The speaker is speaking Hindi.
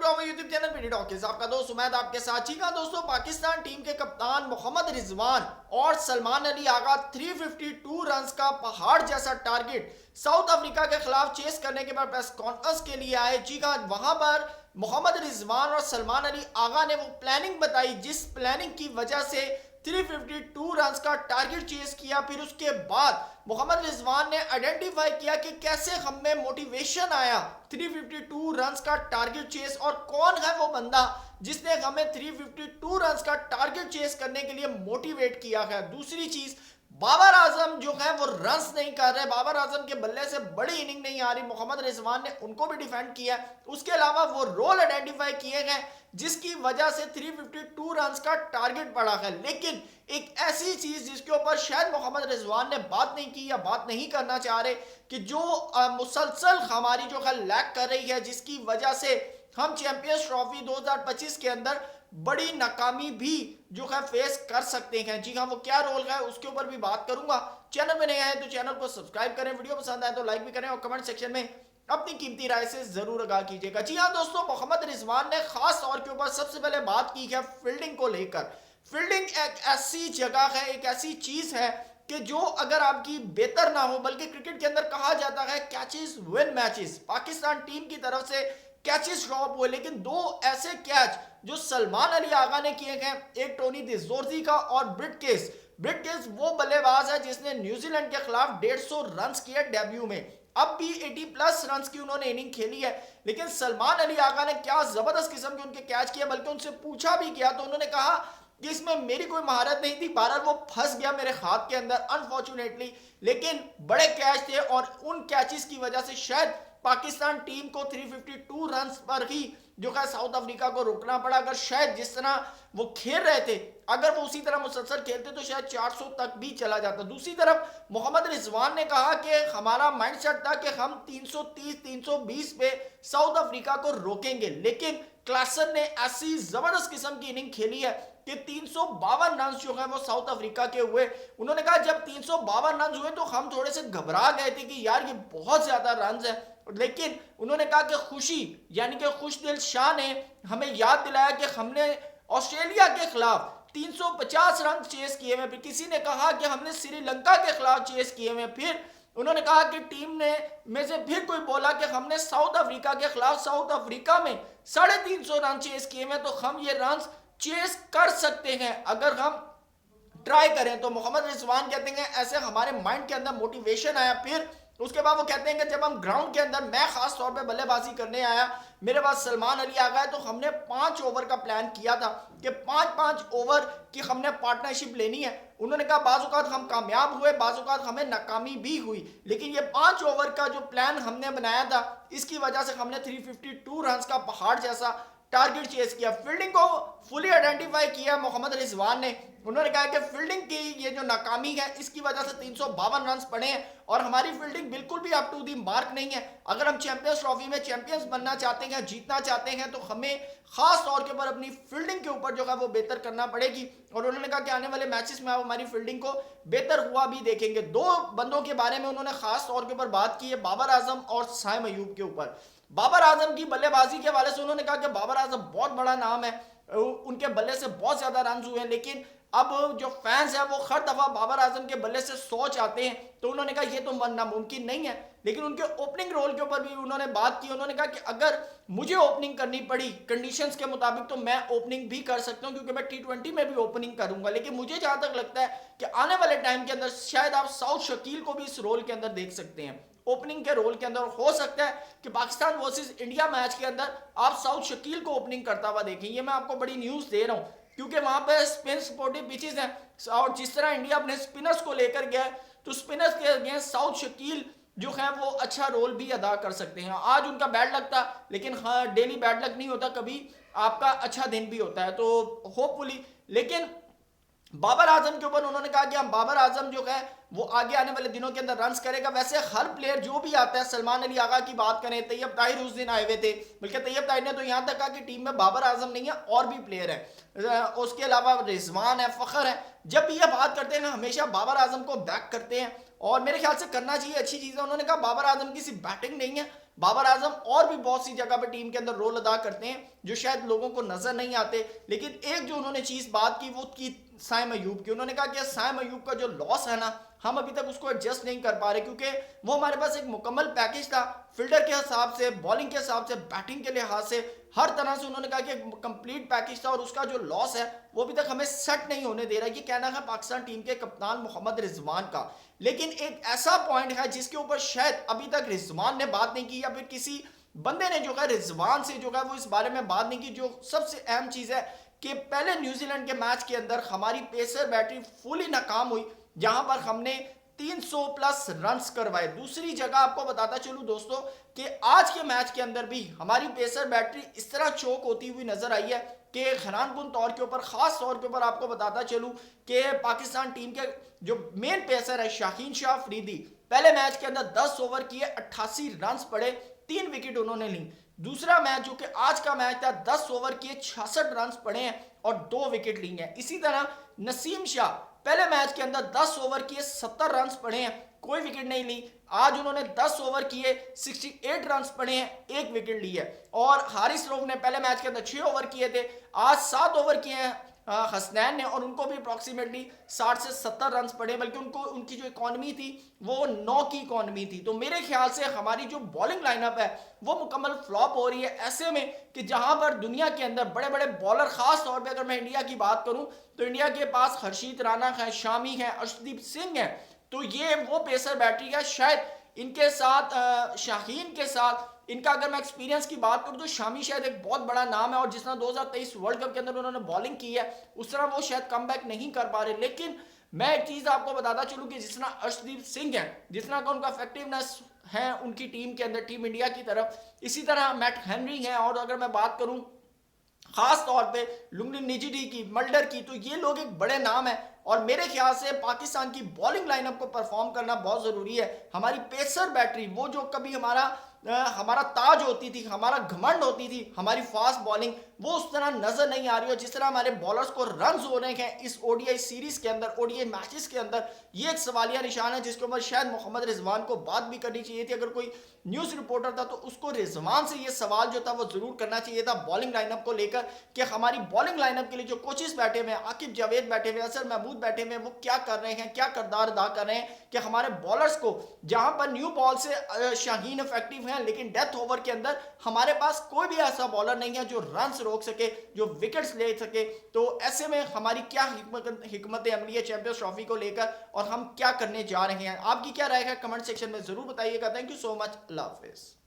To our YouTube channel PD Talkies. आपका दोस्त उमैद आपके साथ ही का। दोस्तों, पाकिस्तान टीम के कप्तान मोहम्मद रिजवान और सलमान अली आगा 352 रन्स का पहाड़ जैसा टारगेट साउथ अफ्रीका के खिलाफ चेस करने के बाद प्रेस कॉन्फ्रेंस के लिए आए। जी हाँ, वहां पर मोहम्मद रिजवान और सलमान अली आगा ने वो प्लानिंग बताई जिस प्लानिंग की वजह से 352 रन्स का टारगेट चेस किया। फिर उसके बाद मोहम्मद रिजवान ने आइडेंटिफाई किया कि कैसे हम में मोटिवेशन आया 352 रन्स का टारगेट चेस, और कौन है वो बंदा जिसने हमें 352 रन्स का टारगेट चेस करने के लिए मोटिवेट किया है। दूसरी चीज, बाबर आजम जो है वो रन्स नहीं कर रहे, बाबर आजम के बल्ले से बड़ी इनिंग नहीं आ रही। मोहम्मद रिजवान ने उनको भी डिफेंड किया। उसके अलावा वो रोल आइडेंटिफाई किए गए जिसकी वजह से 352 रन्स का टारगेट पड़ा है। लेकिन एक ऐसी चीज जिसके ऊपर शायद मोहम्मद रिजवान ने बात नहीं की या बात नहीं करना चाह रहे कि जो मुसलसल हमारी जो है लैक कर रही है, जिसकी वजह से हम चैंपियंस ट्रॉफी 2025 के अंदर बड़ी नाकामी भी जो है फेस कर सकते हैं। जी हाँ, वो क्या रोल है उसके ऊपर भी बात करूंगा। चैनल में नए आए तो चैनल को सब्सक्राइब करें, वीडियो पसंद आए तो लाइक भी करें और कमेंट सेक्शन में अपनी कीमती राय से जरूर आगाह कीजिएगा। जी हाँ दोस्तों, मोहम्मद रिजवान ने खास तौर के ऊपर सबसे पहले बात की है फील्डिंग को लेकर। फील्डिंग एक ऐसी जगह है, एक ऐसी चीज है कि जो अगर आपकी बेहतर ना हो, बल्कि क्रिकेट के अंदर कहा जाता है catches win matches, Pakistan team की तरफ से कैचेस ड्रॉप हुए, लेकिन दो ऐसे कैच जो सलमान अली आगा ने किए हैं, एक टोनी दिजोरजी का और ब्रिटकेस वो बल्लेबाज है जिसने न्यूजीलैंड के खिलाफ 150 रन किए डेब्यू में। अब भी 80 प्लस रन की उन्होंने इनिंग खेली है, लेकिन सलमान अली आगा ने क्या जबरदस्त किस्म के उनके कैच किए। बल्कि उनसे पूछा भी किया तो उन्होंने कहा कि इसमें मेरी कोई महारत नहीं थी, बहरहाल वो फंस गया मेरे हाथ के अंदर अनफॉर्चुनेटली, लेकिन बड़े कैच थे और उन कैचेस की वजह से शायद पाकिस्तान टीम को 352 रन पर ही जो है साउथ अफ्रीका को रोकना पड़ा। अगर शायद जिस तरह वो खेल रहे थे, अगर वो उसी तरह मुसलसल खेलते तो शायद 400 तक भी चला जाता। दूसरी तरफ मोहम्मद रिजवान ने कहा कि हमारा माइंडसेट था कि हम 330-320 पे साउथ अफ्रीका को रोकेंगे, लेकिन क्लासन ने ऐसी जबरदस्त किस्म की इनिंग खेली है कि 352 रन जो है वो साउथ अफ्रीका के हुए। उन्होंने कहा जब 352 रन हुए तो हम थोड़े से घबरा गए थे कि यार ये बहुत ज्यादा रन है, लेकिन उन्होंने कहा कि खुशी यानी कि खुश दिल शाह ने हमें याद दिलाया कि हमने ऑस्ट्रेलिया के खिलाफ 350 रन चेस किए हुए। फिर किसी ने कहा कि हमने श्रीलंका के खिलाफ चेस किए हुए। फिर उन्होंने कहा कि टीम ने में से फिर कोई बोला कि हमने साउथ अफ्रीका के खिलाफ साउथ अफ्रीका में 350 रन चेस किए हुए, तो हम ये रन चेस कर सकते हैं अगर हम ट्राई करें। तो मोहम्मद रिजवान कहते हैं ऐसे हमारे माइंड के अंदर मोटिवेशन आया। फिर उसके बाद वो कहते हैं कि जब हम ग्राउंड के अंदर, मैं खास तौर पे बल्लेबाजी करने आया, मेरे पास सलमान अली आ गए, तो हमने 5 ओवर का प्लान किया था कि 5-5 ओवर की हमने पार्टनरशिप लेनी है। उन्होंने कहा बाज़ औक़ात हम कामयाब हुए, बाज़ औक़ात हमें नाकामी भी हुई, लेकिन ये 5 ओवर का जो प्लान हमने बनाया था इसकी वजह से हमने 352 रन का पहाड़ जैसा टारगेट चेस किया। फील्डिंग को फुली आइडेंटिफाई किया मोहम्मद रिजवान ने। उन्होंने कहा कि फील्डिंग की ये जो नाकामी है इसकी वजह से 352 रन पड़े हैं और हमारी फील्डिंग बिल्कुल भी अप टू दी मार्क नहीं है। अगर हम चैंपियंस ट्रॉफी में चैंपियंस बनना चाहते हैं, जीतना चाहते हैं, तो हमें खास तौर के ऊपर अपनी फील्डिंग के ऊपर जो है वो बेहतर करना पड़ेगी। और उन्होंने कहा कि आने वाले मैचेस में आप हमारी फील्डिंग को बेहतर हुआ भी देखेंगे। 2 बंदों के बारे में उन्होंने खास तौर के ऊपर बात की है, बाबर आजम और साइम अयूब के ऊपर। बाबर आजम की बल्लेबाजी के हवाले से उन्होंने कहा कि बाबर आजम बहुत बड़ा नाम है, उनके बल्ले से बहुत ज्यादा रन हुए हैं, लेकिन अब जो फैंस है वो हर दफा बाबर आजम के बल्ले से 100 चाहते हैं। तो उन्होंने कहा ये तो नामुमकिन नहीं है, लेकिन उनके ओपनिंग रोल के ऊपर भी उन्होंने बात की। उन्होंने कहा कि अगर मुझे ओपनिंग करनी पड़ी कंडीशंस के मुताबिक तो मैं ओपनिंग भी कर सकता हूं, क्योंकि मैं T20 में भी ओपनिंग करूंगा। लेकिन मुझे जहां तक लगता है कि आने वाले टाइम के अंदर शायद आप साउथ शकील को भी इस रोल के अंदर देख सकते हैं, ओपनिंग के रोल के अंदर। हो सकता है कि पाकिस्तान वर्सेस इंडिया मैच के अंदर आप साउथ शकील को ओपनिंग करता हुआ देखें। ये मैं आपको बड़ी न्यूज दे रहा हूं, क्योंकि वहां पे स्पिन सपोर्टिव पिचेस हैं और जिस तरह इंडिया अपने स्पिनर्स को लेकर गया तो स्पिनर्स के अगेंस्ट साउथ शकील जो है वो अच्छा रोल भी अदा कर सकते हैं। आज उनका बैड लक था, लेकिन हाँ, डेली बैड लक नहीं होता, कभी आपका अच्छा दिन भी होता है, तो होपफुली। लेकिन बाबर आजम के ऊपर उन्होंने कहा कि हम बाबर आजम जो है वो आगे आने वाले दिनों के अंदर रन्स करेगा। वैसे हर प्लेयर जो भी आता है, सलमान अली आगा की बात करें, तैयब ताहिर उस दिन आए हुए थे, बल्कि तैयब ताहिर ने तो यहाँ तक कहा कि टीम में बाबर आजम नहीं है और भी प्लेयर है, उसके अलावा रिजवान है, फखर है। जब भी ये बात करते हैं हमेशा बाबर आजम को बैक करते हैं और मेरे ख्याल से करना चाहिए, अच्छी चीज़ है। उन्होंने कहा बाबर आजम की सिर्फ बैटिंग नहीं है, बाबर आजम और भी बहुत सी जगह पे टीम के अंदर रोल अदा करते हैं जो शायद लोगों को नजर नहीं आते। लेकिन एक जो उन्होंने चीज बात की वो की साइम अयूब की। उन्होंने कहा कि साइम अयूब का जो लॉस है ना, हम अभी तक उसको एडजस्ट नहीं कर पा रहे, क्योंकि वो हमारे पास एक मुकम्मल पैकेज था, फील्डर के हिसाब से, बॉलिंग के हिसाब से, बैटिंग के लिहाज से, हर तरह से उन्होंने कहा कि एक कंप्लीट पैकेज था और उसका जो लॉस है वो अभी तक हमें सेट नहीं होने दे रहा है। ये कहना है पाकिस्तान टीम के कप्तान मोहम्मद रिजवान का। लेकिन एक ऐसा पॉइंट है जिसके ऊपर शायद अभी तक रिजवान ने बात नहीं की या फिर किसी बंदे ने जो है रिजवान से जो है वो इस बारे में बात नहीं की। जो सबसे अहम चीज है कि पहले न्यूजीलैंड के मैच के अंदर हमारी पेसर बैटरी फुली नाकाम हुई, जहां पर हमने 300 प्लस रन्स करवाए। दूसरी जगह आपको बताता चलूं दोस्तों कि आज के मैच के अंदर भी हमारी पेसर बैटरी इस तरह चोक होती हुई नजर आई है कि हैरानकुन तौर के ऊपर, खास तौर के ऊपर आपको बताता चलूं कि पाकिस्तान टीम के जो मेन पेसर है शाहीन शाह अफरीदी, पहले मैच के अंदर 10 ओवर किए, 88 रन पड़े, 3 विकेट उन्होंने ली। दूसरा मैच जो कि आज का मैच था, 10 ओवर किए, 66 रन पड़े हैं और 2 विकेट ली हैं। इसी तरह नसीम शाह पहले मैच के अंदर 10 ओवर किए, 70 रन पड़े हैं, कोई विकेट नहीं ली। आज उन्होंने 10 ओवर किए, 68 रन पड़े हैं, 1 विकेट ली है। और हारिस रऊफ ने पहले मैच के अंदर 6 ओवर किए थे, आज 7 ओवर किए हैं हसनैन ने, और उनको भी अप्रॉक्सीमेटली 60 से 70 रन पड़े, बल्कि उनको उनकी जो इकॉनमी थी वो 9 की इकॉनमी थी। तो मेरे ख्याल से हमारी जो बॉलिंग लाइनअप है वो मुकम्मल फ्लॉप हो रही है, ऐसे में कि जहां पर दुनिया के अंदर बड़े बड़े बॉलर, खास तौर पे अगर मैं इंडिया की बात करूं तो इंडिया के पास हर्षित राणा है, शामी है, अर्शदीप सिंह है। तो ये वो पेसर बैटरी है, शायद इनके साथ शाहीन के साथ इनका अगर मैं एक्सपीरियंस की बात करूं तो शामी शायद एक बहुत बड़ा नाम है, और जिस तरह 2023 वर्ल्ड कप के अंदर उन्होंने बॉलिंग की है उस तरह वो शायद कम बैक नहीं कर पा रहे। लेकिन मैं एक चीज आपको बताता चलूं कि जिस तरह अर्शदीप सिंह है, जिस तरह का उनका इफेक्टिवनेस है उनकी टीम के अंदर, टीम इंडिया की तरफ, इसी तरह मैट हेनरी है, और अगर मैं बात करूं खास तौर पे लुंगनी निजिडी की, मल्डर की, तो ये लोग एक बड़े नाम है। और मेरे ख्याल से पाकिस्तान की बॉलिंग लाइनअप को परफॉर्म करना बहुत जरूरी है। हमारी पेसर बैटरी, वो जो कभी हमारा ताज होती थी, हमारा घमंड होती थी, हमारी फास्ट बॉलिंग, वो उस तरह नजर नहीं आ रही है। जिस तरह हमारे बॉलर्स को रन हो रहे हैं इस ओडीआई सीरीज के अंदर, ओडीआई मैचेस के अंदर, ये एक सवालिया निशान है जिसके ऊपर शायद मोहम्मद रिजवान को बात भी करनी चाहिए थी। अगर कोई न्यूज रिपोर्टर था तो उसको रिजवान से ये सवाल जो था वो जरूर करना चाहिए था बॉलिंग लाइनअप को लेकर, कि हमारी बॉलिंग लाइनअप के लिए जो कोचेस बैठे हुए हैं, आकिब जावेद बैठे हुए हैं, असर महमूद बैठे हुए हैं, वो क्या कर रहे हैं, क्या किरदार अदा कर रहे हैं कि हमारे बॉलर्स को, जहां पर न्यू बॉल से शाहीन इफेक्टिव हैं लेकिन डेथ ओवर के अंदर हमारे पास कोई भी ऐसा बॉलर नहीं है जो रन रोक सके, जो विकेट्स ले सके। तो ऐसे में हमारी क्या हिकमत अमली है चैंपियंस ट्रॉफी को लेकर, और हम क्या करने जा रहे हैं? आपकी क्या राय है कमेंट सेक्शन में जरूर बताइएगा। Thank you so much. अल्लाह हाफिज़।